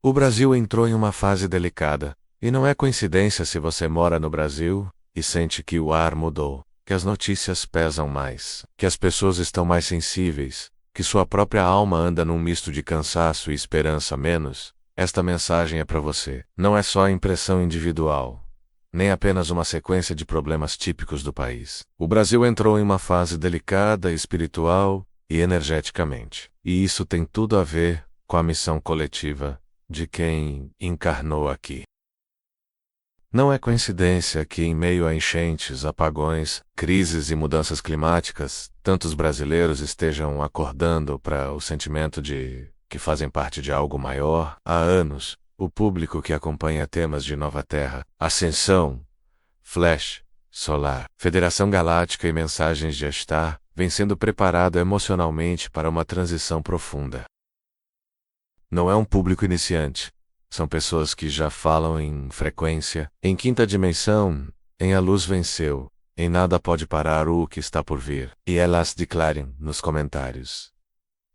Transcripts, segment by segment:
O Brasil entrou em uma fase delicada, e não é coincidência se você mora no Brasil e sente que o ar mudou, que as notícias pesam mais, que as pessoas estão mais sensíveis, que sua própria alma anda num misto de cansaço e esperança menos. Esta mensagem é para você. Não é só impressão individual, nem apenas uma sequência de problemas típicos do país. O Brasil entrou em uma fase delicada, espiritual e energeticamente. E isso tem tudo a ver com a missão coletiva de quem encarnou aqui. Não é coincidência que, em meio a enchentes, apagões, crises e mudanças climáticas, tantos brasileiros estejam acordando para o sentimento de que fazem parte de algo maior. Há anos, o público que acompanha temas de Nova Terra, Ascensão, Flash, Solar, Federação Galáctica e mensagens de Estar, vem sendo preparado emocionalmente para uma transição profunda. Não é um público iniciante. São pessoas que já falam em frequência, em quinta dimensão, em a luz venceu, em nada pode parar o que está por vir. E elas declarem nos comentários: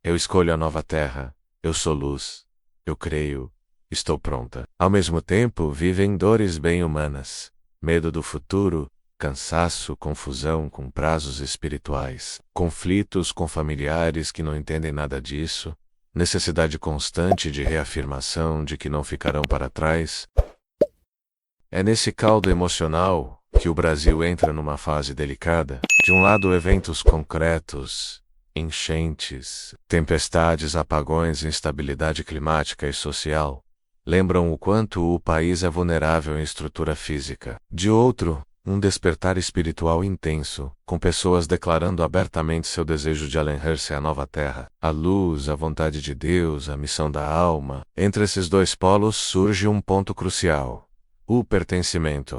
eu escolho a nova terra, eu sou luz, eu creio, estou pronta. Ao mesmo tempo, vivem dores bem humanas, medo do futuro, cansaço, confusão com prazos espirituais, conflitos com familiares que não entendem nada disso, necessidade constante de reafirmação de que não ficarão para trás. É nesse caldo emocional que o Brasil entra numa fase delicada. De um lado, eventos concretos, enchentes, tempestades, apagões, instabilidade climática e social, lembram o quanto o país é vulnerável em estrutura física. De outro, um despertar espiritual intenso, com pessoas declarando abertamente seu desejo de alinhar-se à nova terra, a luz, a vontade de Deus, a missão da alma. Entre esses dois polos surge um ponto crucial: o pertencimento.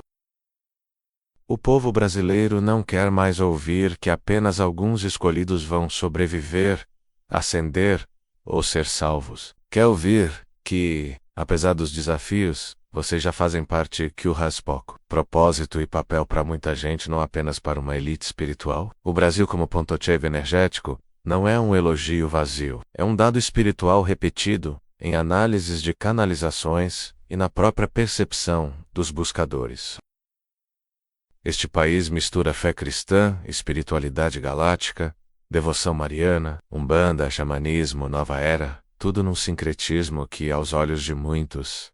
O povo brasileiro não quer mais ouvir que apenas alguns escolhidos vão sobreviver, ascender ou ser salvos. Quer ouvir que, apesar dos desafios, vocês já fazem parte que o raspoco. Propósito e papel para muita gente, não apenas para uma elite espiritual. O Brasil como ponto-chave energético não é um elogio vazio. É um dado espiritual repetido em análises de canalizações e na própria percepção dos buscadores. Este país mistura fé cristã, espiritualidade galáctica, devoção mariana, umbanda, xamanismo, nova era, tudo num sincretismo que, aos olhos de muitos,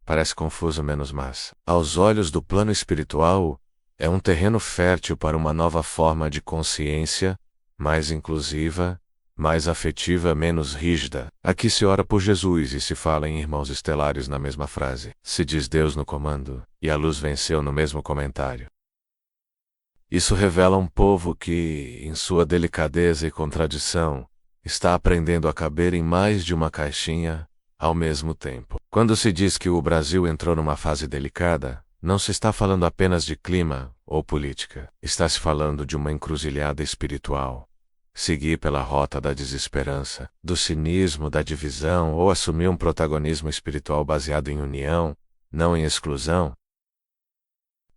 parece confuso menos mas, aos olhos do plano espiritual, é um terreno fértil para uma nova forma de consciência, mais inclusiva, mais afetiva, menos rígida. Aqui se ora por Jesus e se fala em irmãos estelares na mesma frase. Se diz Deus no comando, e a luz venceu no mesmo comentário. Isso revela um povo que, em sua delicadeza e contradição, está aprendendo a caber em mais de uma caixinha ao mesmo tempo. Quando se diz que o Brasil entrou numa fase delicada, não se está falando apenas de clima ou política. Está se falando de uma encruzilhada espiritual. Seguir pela rota da desesperança, do cinismo, da divisão ou assumir um protagonismo espiritual baseado em união, não em exclusão.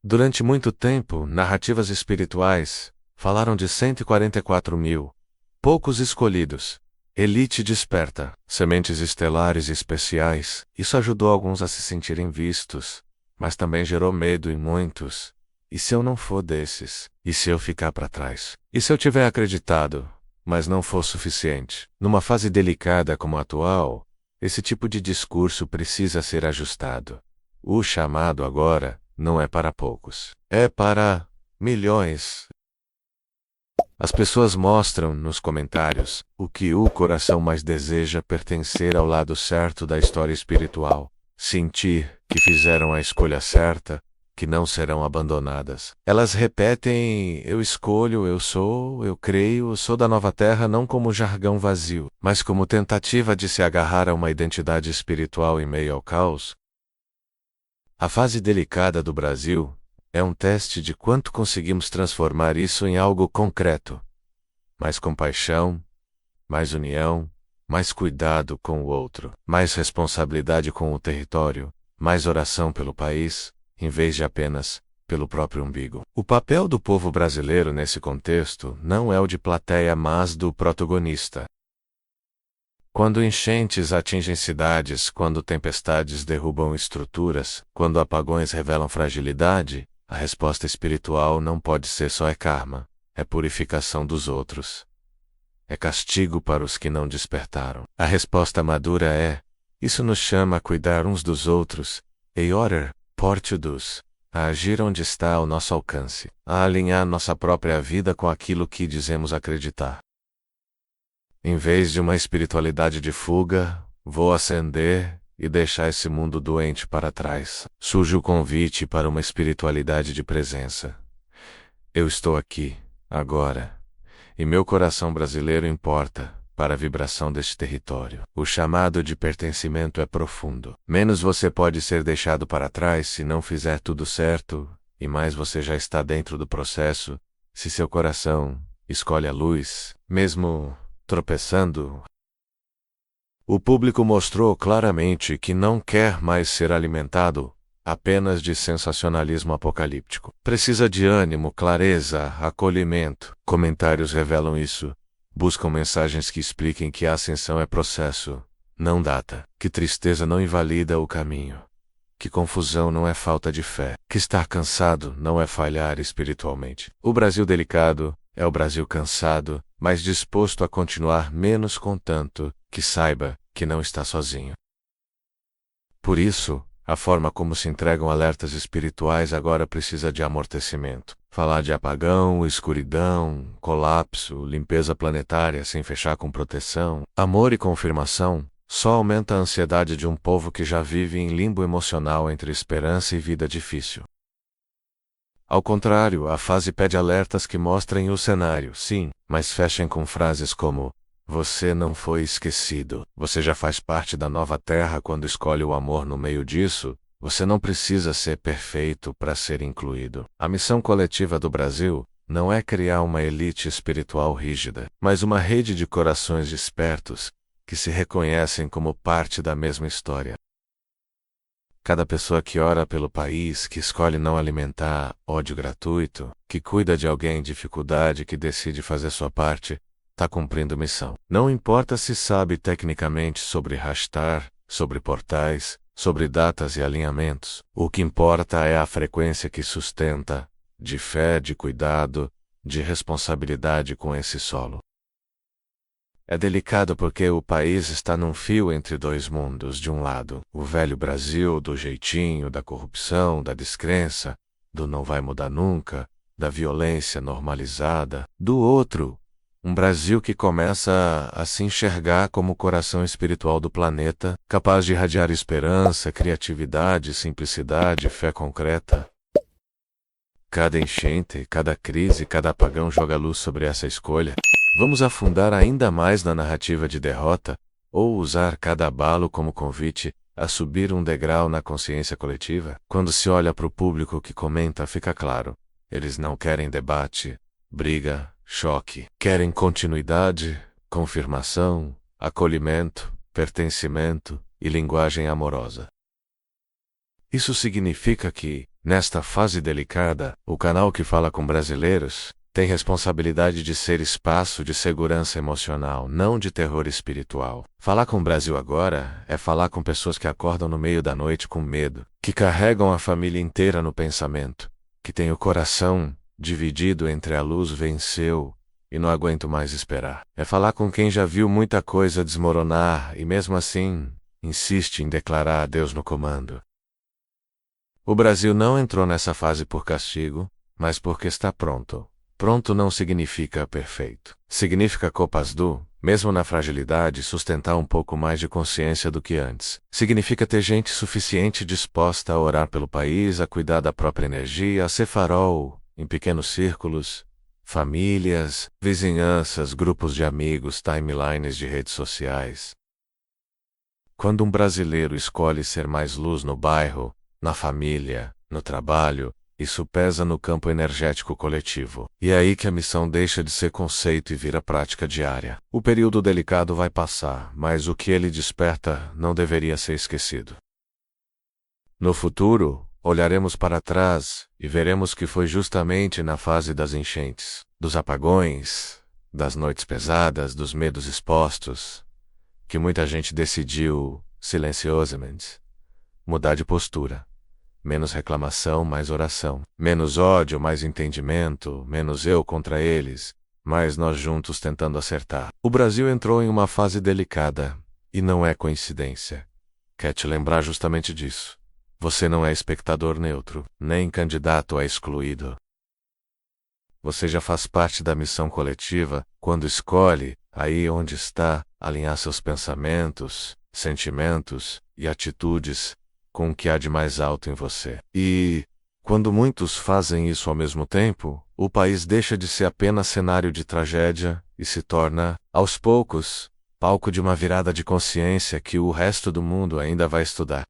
Durante muito tempo, narrativas espirituais falaram de 144 mil, poucos escolhidos, elite desperta, sementes estelares especiais. Isso ajudou alguns a se sentirem vistos, mas também gerou medo em muitos. E se eu não for desses? E se eu ficar para trás? E se eu tiver acreditado, mas não for suficiente? Numa fase delicada como a atual, esse tipo de discurso precisa ser ajustado. O chamado agora não é para poucos, é para milhões. As pessoas mostram nos comentários o que o coração mais deseja: pertencer ao lado certo da história espiritual, sentir que fizeram a escolha certa, que não serão abandonadas. Elas repetem: eu escolho, eu sou, eu creio, eu sou da nova terra, não como jargão vazio, mas como tentativa de se agarrar a uma identidade espiritual em meio ao caos. A fase delicada do Brasil é um teste de quanto conseguimos transformar isso em algo concreto. Mais compaixão, mais união, mais cuidado com o outro, mais responsabilidade com o território, mais oração pelo país, em vez de apenas pelo próprio umbigo. O papel do povo brasileiro nesse contexto não é o de plateia, mas do protagonista. Quando enchentes atingem cidades, quando tempestades derrubam estruturas, quando apagões revelam fragilidade, a resposta espiritual não pode ser só karma, é purificação dos outros. É castigo para os que não despertaram. A resposta madura é: isso nos chama a cuidar uns dos outros, em order, portudos, a agir onde está ao nosso alcance, a alinhar nossa própria vida com aquilo que dizemos acreditar. Em vez de uma espiritualidade de fuga, vou ascender e deixar esse mundo doente para trás. Surge o convite para uma espiritualidade de presença. Eu estou aqui, agora, e meu coração brasileiro importa para a vibração deste território. O chamado de pertencimento é profundo. Menos você pode ser deixado para trás se não fizer tudo certo, e mais você já está dentro do processo, se seu coração escolhe a luz, mesmo tropeçando. O público mostrou claramente que não quer mais ser alimentado apenas de sensacionalismo apocalíptico. Precisa de ânimo, clareza, acolhimento. Comentários revelam isso. Buscam mensagens que expliquem que a ascensão é processo, não data. Que tristeza não invalida o caminho. Que confusão não é falta de fé. Que estar cansado não é falhar espiritualmente. O Brasil delicado é o Brasil cansado, mas disposto a continuar menos contanto que saiba que não está sozinho. Por isso, a forma como se entregam alertas espirituais agora precisa de amortecimento. Falar de apagão, escuridão, colapso, limpeza planetária sem fechar com proteção, amor e confirmação, só aumenta a ansiedade de um povo que já vive em limbo emocional entre esperança e vida difícil. Ao contrário, a fase pede alertas que mostrem o cenário, sim, mas fechem com frases como: você não foi esquecido, você já faz parte da nova terra quando escolhe o amor no meio disso, você não precisa ser perfeito para ser incluído. A missão coletiva do Brasil não é criar uma elite espiritual rígida, mas uma rede de corações despertos, que se reconhecem como parte da mesma história. Cada pessoa que ora pelo país, que escolhe não alimentar ódio gratuito, que cuida de alguém em dificuldade, que decide fazer sua parte, está cumprindo missão. Não importa se sabe tecnicamente sobre hashtag, sobre portais, sobre datas e alinhamentos. O que importa é a frequência que sustenta, de fé, de cuidado, de responsabilidade com esse solo. É delicado porque o país está num fio entre dois mundos. De um lado, o velho Brasil do jeitinho, da corrupção, da descrença, do não vai mudar nunca, da violência normalizada. Do outro, um Brasil que começa a se enxergar como o coração espiritual do planeta, capaz de irradiar esperança, criatividade, simplicidade, fé concreta. Cada enchente, cada crise, cada apagão joga luz sobre essa escolha. Vamos afundar ainda mais na narrativa de derrota, ou usar cada abalo como convite a subir um degrau na consciência coletiva? Quando se olha para o público que comenta, fica claro. Eles não querem debate, briga, choque. Querem continuidade, confirmação, acolhimento, pertencimento e linguagem amorosa. Isso significa que, nesta fase delicada, o canal que fala com brasileiros tem responsabilidade de ser espaço de segurança emocional, não de terror espiritual. Falar com o Brasil agora é falar com pessoas que acordam no meio da noite com medo, que carregam a família inteira no pensamento, que têm o coração dividido entre a luz venceu e não aguento mais esperar. É falar com quem já viu muita coisa desmoronar e mesmo assim insiste em declarar a Deus no comando. O Brasil não entrou nessa fase por castigo, mas porque está pronto. Pronto não significa perfeito. Significa capaz do, mesmo na fragilidade, sustentar um pouco mais de consciência do que antes. Significa ter gente suficiente disposta a orar pelo país, a cuidar da própria energia, a ser farol, em pequenos círculos, famílias, vizinhanças, grupos de amigos, timelines de redes sociais. Quando um brasileiro escolhe ser mais luz no bairro, na família, no trabalho, isso pesa no campo energético coletivo. E é aí que a missão deixa de ser conceito e vira prática diária. O período delicado vai passar, mas o que ele desperta não deveria ser esquecido. No futuro, olharemos para trás e veremos que foi justamente na fase das enchentes, dos apagões, das noites pesadas, dos medos expostos, que muita gente decidiu, silenciosamente, mudar de postura. Menos reclamação, mais oração. Menos ódio, mais entendimento. Menos eu contra eles, mais nós juntos tentando acertar. O Brasil entrou em uma fase delicada, e não é coincidência. Quer te lembrar justamente disso. Você não é espectador neutro, nem candidato a excluído. Você já faz parte da missão coletiva quando escolhe, aí onde está, alinhar seus pensamentos, sentimentos e atitudes com o que há de mais alto em você. E, quando muitos fazem isso ao mesmo tempo, o país deixa de ser apenas cenário de tragédia e se torna, aos poucos, palco de uma virada de consciência que o resto do mundo ainda vai estudar.